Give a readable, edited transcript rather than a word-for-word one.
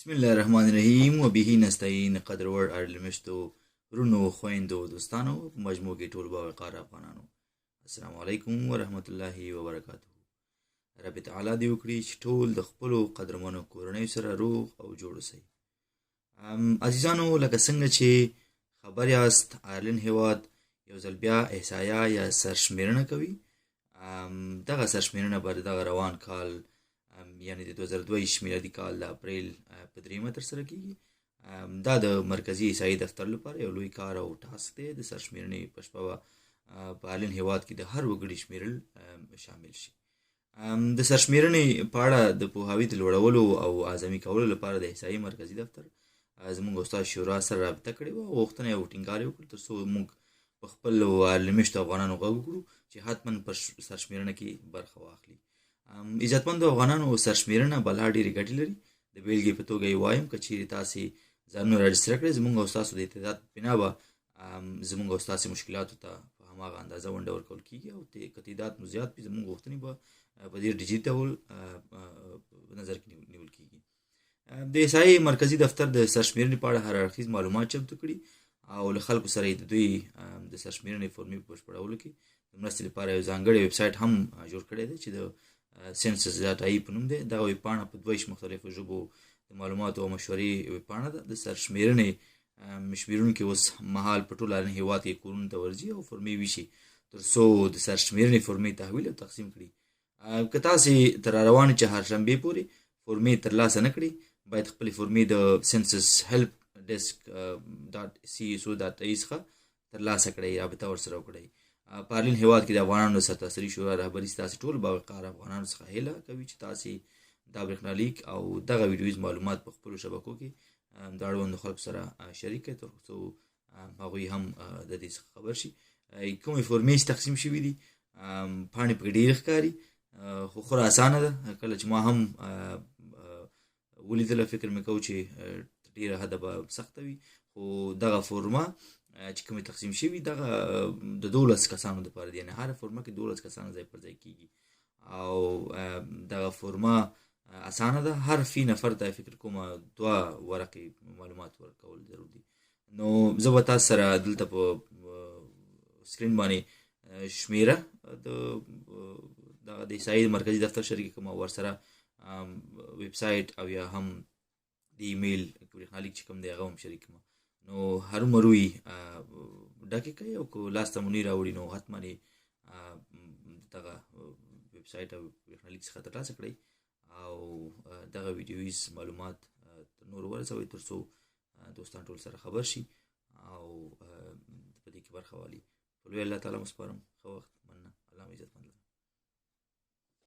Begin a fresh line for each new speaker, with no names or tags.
بسم الله الرحمن الرحیم و به نستعين قدرور ميشتو ورونو خويندو دوستانو مجموع کې ټول باوقار افغانانو السلام علیکم ورحمت الله وبرکاته. رب تعالی دې وکړي چې ټول د خپل قدرمنو کورنۍ سره روغ او جوړ شي. عزیزانو لکه څنګه چې خبر یاست ايرلنډ هیواد یو ځل بیا احصایه یا سرشمېرنه کوي. دغه سرشمېرنه بر دغه روان کال یعنی د 2022 میلادي کال د اپریل په 3 ترسره کیږي. دا د مرکزی احصایي دفتر لپاره یو لوی کار او ټاسک دی. د سرشمېرنې په شپه په ايرلنډ هیواد کې د هر وګړي شمیرل شامل شي. د سرشمېرنې په اړه د پوهاوي د لوړولو او اعظمي کولو لپاره د احصایي مرکزی دفتر زموږ استاد شورا سره رابطه کړې وه او غوښتنه یې وټینګار یې وکړ ترڅو موږ په خپل ميشتو افغانانو غږ وکړو چې حتما په سرشمېرنه کې برخه واخلي. عزتمندو افغانانو سرشمېرنه بلا ډېرې ګټې لري. د بیلګې په توګه یې وایم که چیرې تاسې ځانونه راجستره کړئ زموږ او ستاسو د اعتداد په بنا به زموږ او ستاسې مشکلاتو ته په هماغه اندازه ونډه ورکول کېږي او که تعداد مو زیات وي زموږ غوښتنې به په ډېر ډیجیټ ډول نظر کې نیول کېږي. د احصایي مرکزي دفتر د سرشمېرنې په اړه هر اړخیز معلومات چمتو کړي او له خلکو سره یې د دوی د سرشمېرنې فورمې په بشپړولو کې د مرستې لپاره یو ځانګړی ویب سایټ هم جوړ کړی دی چې د Census.ai په نوم دی. دغه ویبپاڼه په 22 مختلفو ژبو د معلوماتو او مشورې ویبپاڼه ده. د سرشمېرنې شمیرونکي اوس مهال په ټول ايرلنډ هیواد کې کورونو ته ورځي او فورمې ویشي ترڅو د سرشمېرنې فورمې تحویل او تقسیم کړي. که تاسې تر روانې چهارشنبې پورې فورمې ترلاسه نه کړي باید خپلې فورمې د Census helpdesk.co.uk څخه ترلاسه کړئ، رابطه ورسره وکړئ. په ايرلنډ هیواد کې د افغانانو د سرتاسري شورا رهبري ستاسې ټول باوقار افغانانو څخه هیله کوي چې تاسې دا برېښنالیک او دغه ویډیویز معلومات په خپلو شبکو کې د اړوندو خلکو سره شریک کړئ ترڅو هغوی هم د دې څخه خبر شي. کومې فورمې چې تقسیم شوي دي پاڼې پکې ډېرې ښکاري خو خورا اسانه ده. کله چې ما هم ولیدله فکر مې کوو چې ډېره حده به سخته وي خو دغه فورمه چې کومې تقسیم شوي دغه د 12 کسانو دپاره دي، یعنې هره فورمه کې 12 کسانو ځای پر ځای کېږي او دغه فورمه اسانه ده. هر فی نفر ته فکر کوم 2 ورقې معلومات ورکول ضرور دي. نو زه به تاسو سره دلته په سکرین باندې شمیره د احصایي مرکزي دفتر شریک کوم او ورسره ویب سایټ او یا هم د ایمیل برېښنالیک چې کوم دی هغه هم شریک کوم. نو هرومرو یې ډکې کوئ او که لاسته مو نه راوړي نو حتما یې دغه ویب سایټ او برېښنالیک څخه ترلاسه کړئ او دغه ویډیویز معلومات نورو ورسوئ ترڅو دوستان ټول سره خبر شي او په دې کې برخه والي. په لوی الله تعالی مو سپارم. ښه وخت.